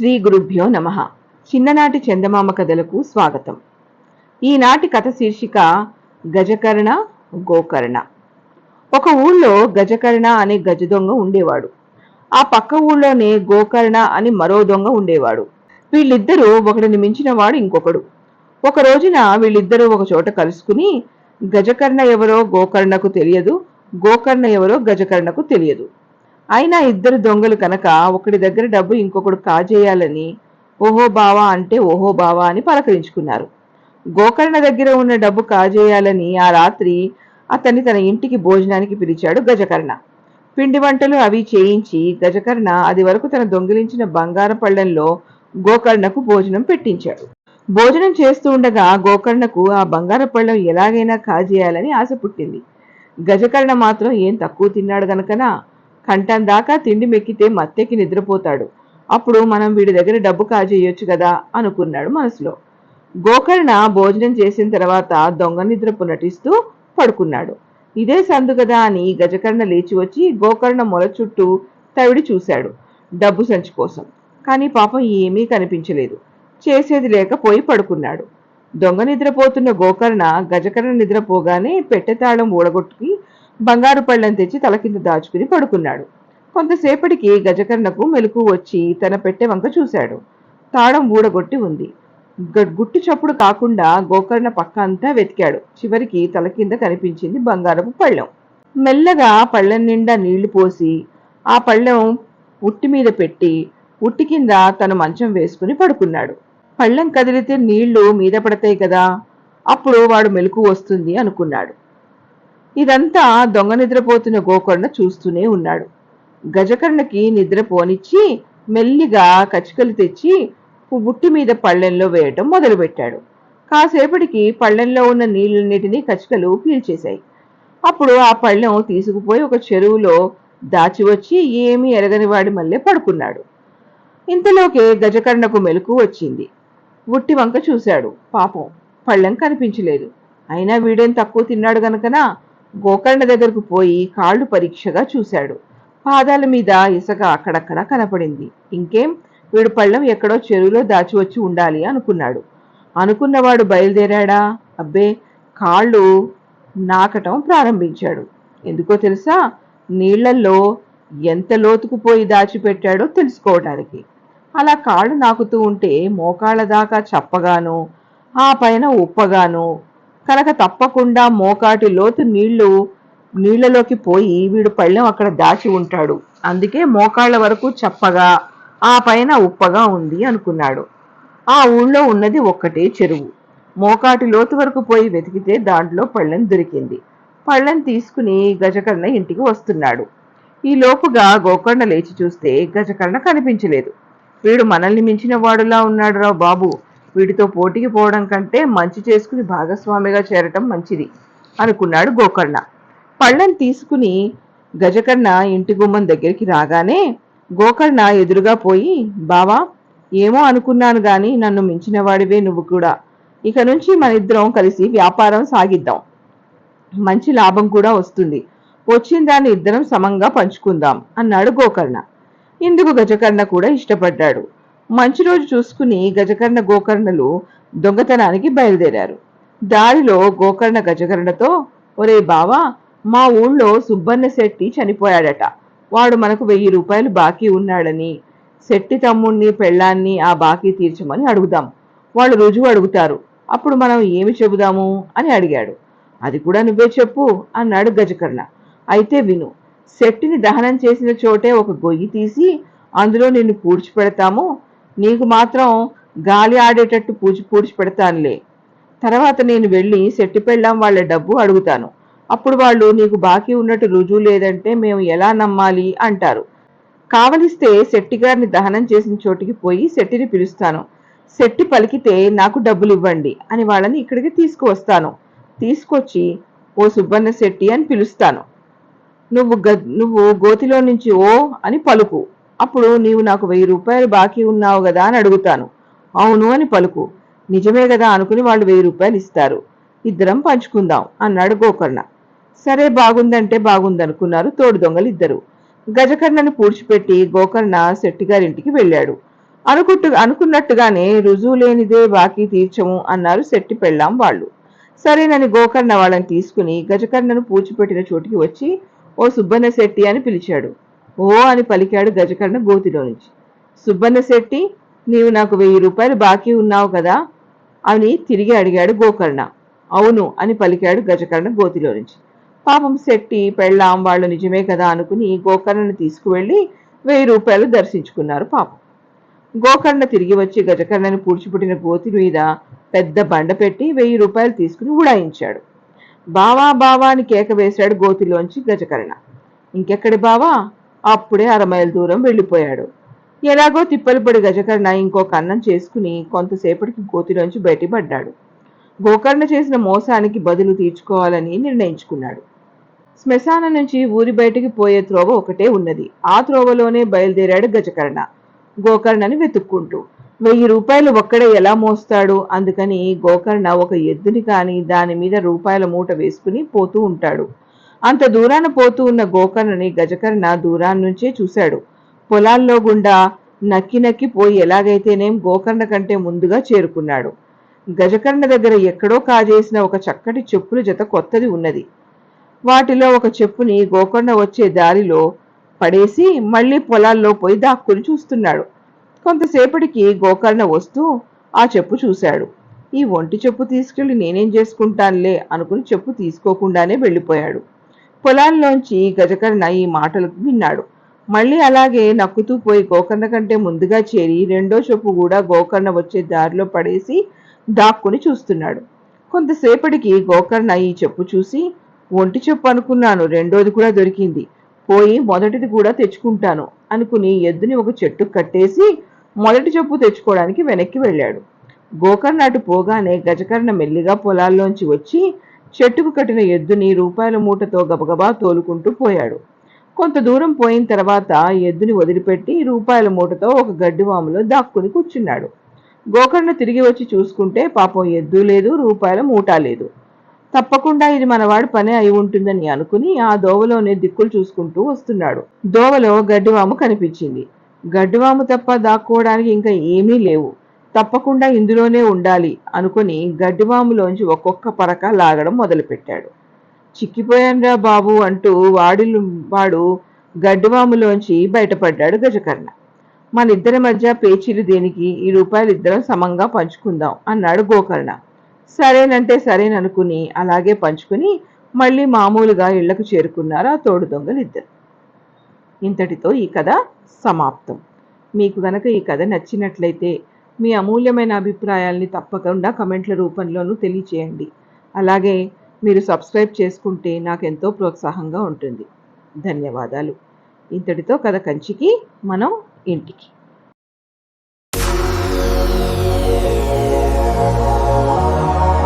శ్రీ గురుభ్యో నమః. చిన్ననాటి చందమామ కథలకు స్వాగతం. ఈనాటి కథ శీర్షిక గజకర్ణ గోకర్ణ. ఒక ఊళ్ళో గజకర్ణ అనే గజ దొంగ ఉండేవాడు. ఆ పక్క ఊళ్ళోనే గోకర్ణ అని మరో దొంగ ఉండేవాడు. వీళ్ళిద్దరూ ఒకడిని మించిన వాడు ఇంకొకడు. ఒక రోజున వీళ్ళిద్దరూ ఒక చోట కలుసుకుని గజకర్ణ ఎవరో గోకర్ణకు తెలియదు, గోకర్ణ ఎవరో గజకర్ణకు తెలియదు. అయినా ఇద్దరు దొంగలు కనుక ఒకడి దగ్గర డబ్బు ఇంకొకడు కాజేయాలని ఓహో బావా అంటే ఓహో బావా అని పలకరించుకున్నారు. గోకర్ణ దగ్గర ఉన్న డబ్బు కాజేయాలని ఆ రాత్రి అతన్ని తన ఇంటికి భోజనానికి పిలిచాడు గజకర్ణ. పిండి వంటలు అవి చేయించి గజకర్ణ అది వరకు తన దొంగిలించిన బంగారు పళ్ళెంలో గోకర్ణకు భోజనం పెట్టించాడు. భోజనం చేస్తూ ఉండగా గోకర్ణకు ఆ బంగారు పళ్ళెం ఎలాగైనా కాజేయాలని ఆశ పుట్టింది. గజకర్ణ మాత్రం ఏం తక్కువ తిన్నాడు గనకనా కంఠం దాకా తిండి మెక్కితే మత్తెక్కి నిద్రపోతాడు. అప్పుడు మనం వీడి దగ్గర డబ్బు కాజేయొచ్చు కదా అనుకున్నాడు మనసులో. గోకర్ణ భోజనం చేసిన తర్వాత దొంగ నిద్రపు నటిస్తూ పడుకున్నాడు. ఇదే సందు కదా అని గజకర్ణ లేచి వచ్చి గోకర్ణ మొల చుట్టూ తవిడి చూశాడు డబ్బు సంచి కోసం. కానీ పాపం ఏమీ కనిపించలేదు. చేసేది లేకపోయి పడుకున్నాడు. దొంగ నిద్రపోతున్న గోకర్ణ గజకర్ణ నిద్రపోగానే పెట్టెతాళం ఊడగొట్టుకి బంగారు పళ్ళెం తెచ్చి తల కింద దాచుకుని పడుకున్నాడు. కొంతసేపటికి గజకర్ణకు మెలకు వచ్చి తన పెట్టె వంక చూశాడు. తాళం ఊడగొట్టి ఉంది. గుట్టు చప్పుడు కాకుండా గోకర్ణ పక్క అంతా వెతికాడు. చివరికి తల కింద కనిపించింది బంగారపు పళ్ళెం. మెల్లగా పళ్ళెం నిండా నీళ్లు పోసి ఆ పళ్ళెం ఉట్టి మీద పెట్టి ఉట్టి కింద తను మంచం వేసుకుని పడుకున్నాడు. పళ్ళెం కదిలితే నీళ్లు మీద పడతాయి కదా, అప్పుడు వాడు మెలకు వస్తుంది అనుకున్నాడు. ఇదంతా దొంగ నిద్రపోతున్న గోకర్ణ చూస్తూనే ఉన్నాడు. గజకర్ణకి నిద్ర పోనిచ్చి మెల్లిగా కచికలు తెచ్చి బుట్టి మీద పళ్ళెంలో వేయటం మొదలుపెట్టాడు. కాసేపటికి పళ్ళెంలో ఉన్న నీళ్ళన్నిటినీ కచికలు పీల్చేశాయి. అప్పుడు ఆ పళ్ళెం తీసుకుపోయి ఒక చెరువులో దాచివచ్చి ఏమీ ఎరగని వాడి మళ్ళీ పడుకున్నాడు. ఇంతలోకే గజకర్ణకు మెలకు వచ్చింది. బుట్టి వంక చూశాడు. పాపం పళ్ళెం కనిపించలేదు. అయినా వీడేం తక్కువ తిన్నాడు గనకనా గోకర్ణ దగ్గరకు పోయి కాళ్ళు పరీక్షగా చూశాడు. పాదాల మీద ఇసుక అక్కడక్కడా కనపడింది. ఇంకేం వీడు పళ్ళెం ఎక్కడో చెరువులో దాచివచ్చి ఉండాలి అనుకున్నాడు. అనుకున్నవాడు బయలుదేరాడా? అబ్బే, కాళ్ళు నాకటం ప్రారంభించాడు. ఎందుకో తెలుసా? నీళ్లల్లో ఎంత లోతుకుపోయి దాచిపెట్టాడో తెలుసుకోవటానికి. అలా కాళ్ళు నాకుతూ ఉంటే మోకాళ్ళ దాకా చప్పగాను ఆ పైన ఉప్పగాను కనుక తప్పకుండా మోకాటి లోతు నీళ్లలోకి పోయి వీడు పళ్ళెం అక్కడ దాచి ఉంటాడు. అందుకే మోకాళ్ల వరకు చప్పగా ఆ పైన ఉప్పగా ఉంది అనుకున్నాడు. ఆ ఊళ్ళో ఉన్నది ఒక్కటే చెరువు. మోకాటి లోతు వరకు పోయి వెతికితే దాంట్లో పళ్ళెం దొరికింది. పళ్ళెం తీసుకుని గజకర్ణ ఇంటికి వస్తున్నాడు. ఈ లోపుగా గోకర్ణ లేచి చూస్తే గజకర్ణ కనిపించలేదు. వీడు మనల్ని మించిన వాడులా ఉన్నాడు రా బాబు. వీడితో పోటీకి పోవడం కంటే మంచి చేసుకుని భాగస్వామిగా చేరటం మంచిది అనుకున్నాడు గోకర్ణ. పళ్ళెం తీసుకుని గజకర్ణ ఇంటి గుమ్మం దగ్గరికి రాగానే గోకర్ణ ఎదురుగా పోయి, బావా, ఏమో అనుకున్నాను గాని నన్ను మించిన వాడివే నువ్వు కూడా. ఇక నుంచి మనిద్దరం కలిసి వ్యాపారం సాగిద్దాం. మంచి లాభం కూడా వస్తుంది. వచ్చిన దాన్ని ఇద్దరం సమంగా పంచుకుందాం అన్నాడు గోకర్ణ. ఇందుకు గజకర్ణ కూడా ఇష్టపడ్డాడు. మంచి రోజు చూసుకుని గజకర్ణ గోకర్ణలు దొంగతనానికి బయలుదేరారు. దారిలో గోకర్ణ గజకర్ణతో, ఒరే బావా, మా ఊళ్ళో సుబ్బన్న శెట్టి చనిపోయాడట. వాడు మనకు 1000 రూపాయలు బాకీ ఉన్నాడని, శెట్టి తమ్ముణ్ణి పెళ్ళాన్ని ఆ బాకీ తీర్చమని అడుగుదాం. వాళ్ళు రుజువు అడుగుతారు. అప్పుడు మనం ఏమి చెబుదాము అని అడిగాడు. అది కూడా నువ్వే చెప్పు అన్నాడు గజకర్ణ. అయితే విను. శెట్టిని దహనం చేసిన చోటే ఒక గొయ్యి తీసి అందులో నిన్ను పూడ్చిపెడతాము. నీకు మాత్రం గాలి ఆడేటట్టు పూడ్చిపెడతానులే. తర్వాత నేను వెళ్ళి శెట్టి పెళ్ళాం వాళ్ళ డబ్బు అడుగుతాను. అప్పుడు వాళ్ళు నీకు బాకీ ఉన్నట్టు రుజువు లేదంటే మేము ఎలా నమ్మాలి అంటారు. కావలిస్తే శెట్టిగారిని దహనం చేసిన చోటికి పోయి శెట్టిని పిలుస్తాను. శెట్టి పలికితే నాకు డబ్బులు ఇవ్వండి అని వాళ్ళని ఇక్కడికి తీసుకువస్తాను. తీసుకొచ్చి ఓ సుబ్బన్న శెట్టి అని పిలుస్తాను. నువ్వు గోతిలో నుంచి ఓ అని పలుకు. అప్పుడు నీవు నాకు 1000 రూపాయలు బాకీ ఉన్నావు కదా అని అడుగుతాను. అవును అని పలుకు. నిజమే కదా అనుకుని వాళ్ళు 1000 రూపాయలు ఇస్తారు. ఇద్దరం పంచుకుందాం అన్నాడు గోకర్ణ. సరే, బాగుందంటే బాగుందనుకున్నారు తోడు దొంగలు ఇద్దరు. గజకర్ణను పూడ్చిపెట్టి గోకర్ణ శెట్టిగారింటికి వెళ్ళాడు. అనుకున్నట్టుగానే రుజువు లేనిదే బాకీ తీర్చము అన్నారు శెట్టి పెళ్ళాం వాళ్ళు. సరేనని గోకర్ణ వాళ్ళని తీసుకుని గజకర్ణను పూడ్చిపెట్టిన చోటికి వచ్చి ఓ సుబ్బన్న శెట్టి అని పిలిచాడు. ఓ అని పలికాడు గజకర్ణ గోతిలో నుంచి. సుబ్బన్న శెట్టి, నీవు నాకు 1000 రూపాయలు బాకీ ఉన్నావు కదా అని తిరిగి అడిగాడు గోకర్ణ. అవును అని పలికాడు గజకర్ణ గోతిలో నుంచి. పాపం శెట్టి పెళ్ళాం వాళ్ళు నిజమే కదా అనుకుని గోకర్ణను తీసుకువెళ్లి 1000 రూపాయలు దర్శించుకున్నారు. పాపం గోకర్ణ తిరిగి వచ్చి గజకర్ణని పూడ్చిపుట్టిన గోతి మీద పెద్ద బండ పెట్టి 1000 రూపాయలు తీసుకుని ఉడాయించాడు. బావా బావా అని కేక వేశాడు గోతిలోంచి గజకర్ణ. ఇంకెక్కడి బావా, అప్పుడే 1/2 మైలు దూరం వెళ్ళిపోయాడు. ఎలాగో తిప్పలు పడి గజకర్ణ ఇంకొక అన్నం చేసుకుని కొంతసేపటికి గోతిలోంచి బయటపడ్డాడు. గోకర్ణ చేసిన మోసానికి బదులు తీర్చుకోవాలని నిర్ణయించుకున్నాడు. శ్మశానం నుంచి ఊరి బయటికి పోయే త్రోవ ఒకటే ఉన్నది. ఆ త్రోవలోనే బయలుదేరాడు గజకర్ణ గోకర్ణని వెతుక్కుంటూ. 1000 రూపాయలు ఒక్కడే ఎలా మోస్తాడు? అందుకని గోకర్ణ ఒక ఎద్దుని కాని దాని మీద రూపాయల మూట వేసుకుని పోతూ ఉంటాడు. అంత దూరాన పోతూ ఉన్న గోకర్ణని గజకర్ణ దూరాన్నించే చూశాడు. పొలాల్లో గుండా నక్కి నక్కి పోయి ఎలాగైతేనేం గోకర్ణ కంటే ముందుగా చేరుకున్నాడు. గజకర్ణ దగ్గర ఎక్కడో కాజేసిన ఒక చక్కటి చెప్పుల జత కొత్తది ఉన్నది. వాటిలో ఒక చెప్పుని గోకర్ణ వచ్చే దారిలో పడేసి మళ్లీ పొలాల్లో పోయి దాక్కుని చూస్తున్నాడు. కొంతసేపటికి గోకర్ణ వస్తూ ఆ చెప్పు చూశాడు. ఈ ఒంటి చెప్పు తీసుకెళ్లి నేనేం చేసుకుంటానులే అనుకుని చెప్పు తీసుకోకుండానే వెళ్ళిపోయాడు. పొలాల్లోంచి గజకర్ణ ఈ మాటలు విన్నాడు. మళ్ళీ అలాగే నక్కుతూ పోయి గోకర్ణ కంటే ముందుగా చేరి రెండో చెప్పు కూడా గోకర్ణ వచ్చే దారిలో పడేసి దాక్కుని చూస్తున్నాడు. కొంతసేపటికి గోకర్ణ ఈ చెప్పు చూసి, ఒంటి చెప్పు అనుకున్నాను, రెండోది కూడా దొరికింది, పోయి మొదటిది కూడా తెచ్చుకుంటాను అనుకుని ఎద్దుని ఒక చెట్టు కట్టేసి మొదటి చెప్పు తెచ్చుకోవడానికి వెనక్కి వెళ్ళాడు. గోకర్ణ అటు పోగానే గజకర్ణ మెల్లిగా పొలాల్లోంచి వచ్చి చెట్టుకు కట్టిన ఎద్దుని రూపాయల మూటతో గబగబా తోలుకుంటూ పోయాడు. కొంత దూరం పోయిన తర్వాత ఎద్దుని వదిలిపెట్టి రూపాయల మూటతో ఒక గడ్డివాములో దాక్కుని కూర్చున్నాడు. గోకర్ణ తిరిగి వచ్చి చూసుకుంటే పాపం ఎద్దు లేదు, రూపాయల మూట లేదు. తప్పకుండా ఇది మనవాడి పనే అయి ఉంటుందని అనుకుని ఆ దోవలోనే దిక్కులు చూసుకుంటూ వస్తున్నాడు. దోవలో గడ్డివాము కనిపించింది. గడ్డివాము తప్ప దాక్కోవడానికి ఇంకా ఏమీ లేవు, తప్పకుండా ఇందులోనే ఉండాలి అనుకుని గడ్డివాములోంచి ఒక్కొక్క పరక లాగడం మొదలుపెట్టాడు. చిక్కిపోయాన్రా బాబు అంటూ వాడు గడ్డివాములోంచి బయటపడ్డాడు గజకర్ణ. మన ఇద్దరి మధ్య పేచీలు దేనికి, ఈ రూపాయలు ఇద్దరం సమంగా పంచుకుందాం అన్నాడు గోకర్ణ. సరేనంటే సరేననుకుని అలాగే పంచుకుని మళ్ళీ మామూలుగా ఇళ్లకు చేరుకున్నారు ఆ తోడు దొంగలు ఇద్దరు. ఇంతటితో ఈ కథ సమాప్తం. మీకు గనక ఈ కథ నచ్చినట్లయితే మీ అమూల్యమైన అభిప్రాయాల్ని తప్పకుండా కమెంట్ల రూపంలోనూ తెలియచేయండి. అలాగే మీరు సబ్స్క్రైబ్ చేసుకుంటే నాకెంతో ప్రోత్సాహంగా ఉంటుంది. ధన్యవాదాలు. ఇంతటితో కథ కంచికి, మనం ఇంటికి.